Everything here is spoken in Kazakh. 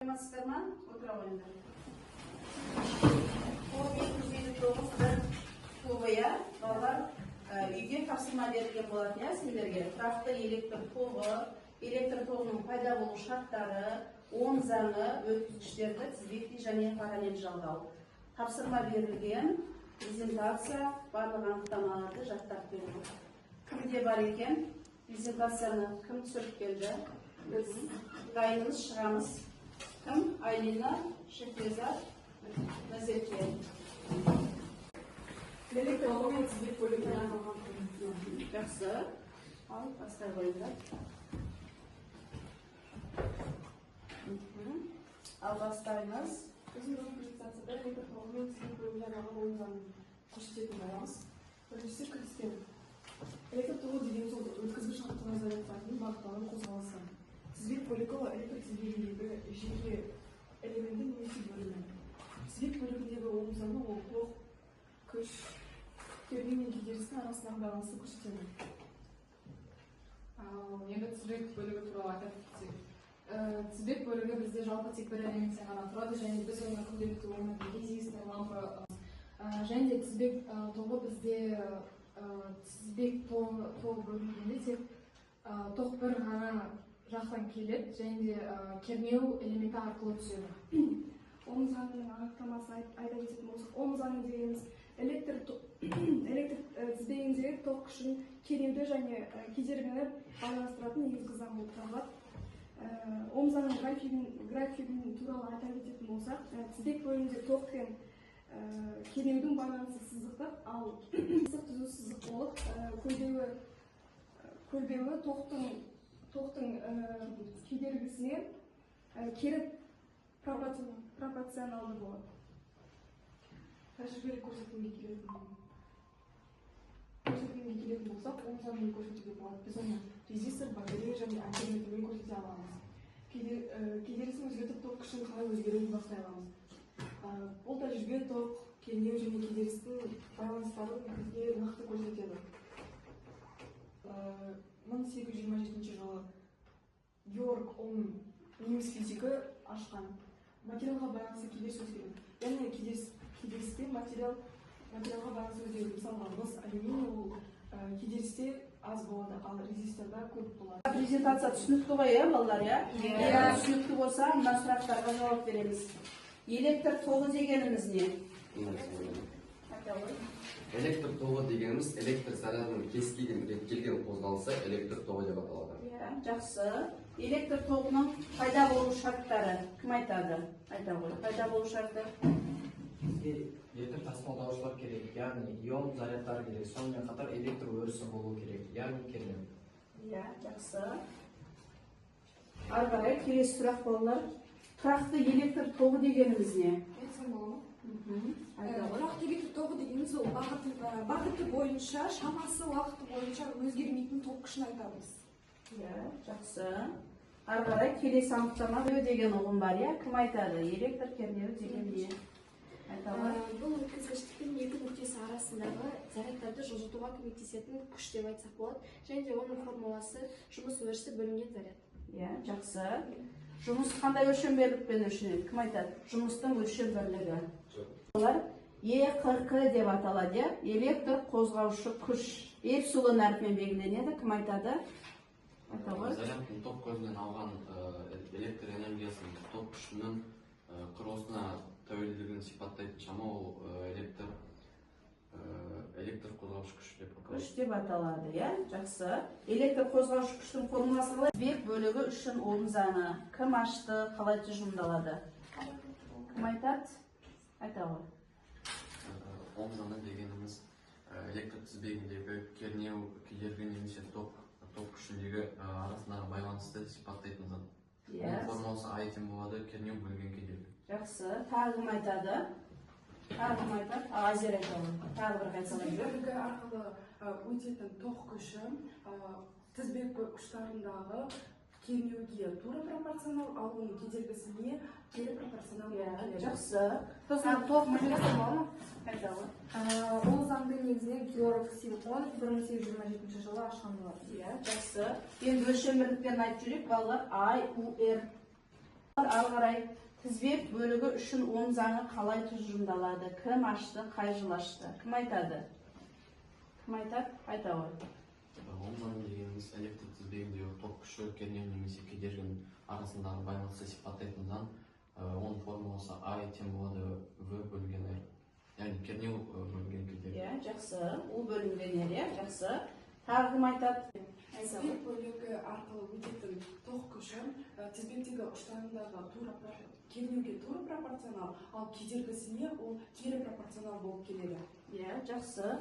Саламатсыздарма? Отыра қойыңдар. Ол 259 тоғы, балалар үйге тапсырма берілген болатын, сендерге тұрақты электр тоғының пайда болу шарттары, оң заңы, өткізгіштерді тізбектей және параллель жалғау. Тапсырма берілген, презентация, барлық анықтамаларды жаттап берілді. Кімде бар екен? Презентацияны кім түсіріп келді? Біз дайынымыз, шығамыз. Кім? Айлина, Шефрезат, Назерке. Электр тоғымен тізбек бөлігінен Жақсы. Ал, бастай қойыңдар. Ал, бастаймыз. Біздің презентацияда электр тоғымен тізбек бөлігінен алған ойындан көрсететін боламыз. Біріншісі кіріспен. Электр тоғы деген сол өткізгіш арқылы зарядтардың бағытталған қозғалысы. Тізбек бөлігі электр тізбегіндегі жеке элементі немесе бөлігі. Тізбек бөлігіндегі оң заңы ол тоқ, күш, кернеу мен кедергісінің арасындағы байланысты көрсетеді. Енді тізбек бөлігі туралы айтып кетсек. Тізбек бөлігі бізде жалпы тек бір элементтен ғана тұрады, және біз оны күнделікті өмірде резистор, лампа, және де тізбек тоғы бізде тізбек тоғы бөлігінде тек тоқ бір ғана жақтан келеді, және де кернеу элементі арқылы түседі. Оң заңның анықтамасын айта кететін болсақ, оң заңы дегеніміз электр тізбегіндегі тоқ күшін кернеуді және кедергіні байланыстыратын негізгі заң болып табылады. Оң заңның графигін туралы айта кететін болсақ, тізбек бөлігінде тоқ пен кернеудің байланысы сызықтық, ал түзу сызық болып, көлбеуі тоқтың кедергісіне кері пропорционалды болады. Тәжірибелік көрсеткенге келетін болсақ, оң заңмен көрсетуге болады. Біз оны резистор, батарея және альтернативмен көрсете аламыз. Кедергісін өзгертіп тоқ күшін қалай өзгеруін бастай аламыз. Бұл тәжірибе тоқ, кернеу және кедергісінің байланыстарын бізге нақты көрсетеді. 1827 жылы Георг Ом неміс физигі ашқан материалға байланысты кедергіс өзгереді. Яғни кедергісте материалға байланысты өзгереді. Мысалға мыс, алюминий ол кедергісте аз болады, ал резисторда көп болады. Презентация түсінікті ғой, балалар, егер түсінікті болса, мына сұрақтарға жауап береміз. Электр тоғы дегеніміз не? Электр тоғы дегеніміз электр зарядының кез келген реттелген қозғалысы электр тоғы деп аталады. Жақсы. Электр тоғының пайда болу шарттары кім айтады? Айта ғой. Пайда болу шарты. Электр тасымалдаушылар керек, яғни ион зарядтар керек, сонымен қатар электр өрісі болу керек, яғни кернеу. Жақсы. Ары қарай келесі сұрақ балалар. Тұрақты электр тоғы дегеніміз не? Тұрақты электр тоғы дегеніміз ол бағыты бойынша, шамасы уақыты бойынша өзгермейтін тоқ күшін айтамыз. Жақсы. Ары қарай келесі анықтама деген ұғым бар, кім айтады? Электр кернеуі деген не? Бұл өткізгіштік пен екі нүктесі арасындағы зарядтарды жылжытуға көмектесетін күш деп айтсақ болады, және де оның формуласы жұмыс өрісі бөлінген заряд. Жақсы. Жұмыс қандай өлшем бірлікпен өлшенеді? Кім айтады? Жұмыстың өлшем бірлігі. Олар ЕқК деп аталады, электр қозғаушы күш. Эпсилон әрпімен белгіленеді. Кім айтады? Зарядтың тоқ көзінен алған электр энергиясының тоқ күшінің құрылысына тәуелділігін сипаттайтын шама ол электр қозғаушы күш деп аталады. Күш деп аталады, жақсы. Электр қозғаушы күштің формуласы қалай? Тізбек бөлігі үшін оң заңы. Кім ашты, қалай тұжырымдалады? Кім айтады? Айта ғой. Оң заңы дегеніміз электр тізбегіндегі кернеу, кедергі немесе тоқ күшіндегі арасындағы байланысты сипаттайтын заң. Оның формуласы I тең болады, кернеу бөлінген кедергі. Жақсы. Тағы кім айтады? Азер айтады. Тағы бір қайталай. Тізбек арқылы өтетін тоқ күші тізбек ұштарындағы кернеуге тура пропорционал, ал оның кедергісіне кері пропорционал. Жақсы. Тоқ мәселесі бар ма? Ол заңды негізінен Георг Симонов 1827 жылы ашқан болатын. Жақсы. Енді өлшем бірлікпен айтып жүрек, балалар IUR. Ары қарай тізбек бөлігі үшін оң заңы қалай тұжырымдалады? Кім ашты, қай жыл ашты? Кім айтады? Кім айтады? Айта ғой. Оң заң дегеніміз электр тізбегіндегі ток күші кернеу немесе кедергінің арасындағы байланысты сипаттайтын заң. Оның формуласы А тең болады В бөлінген R. Яғни кернеу бөлінген кедергі. Жақсы. Ол бөлінген R, жақсы. Тағы кім айтады? Тізбек бөлігі арқылы өтетін ток күші тізбектегі ұштарындағы кернеуге тура пропорционал, ал кедергісіне ол кері пропорционал болып келеді. Жақсы.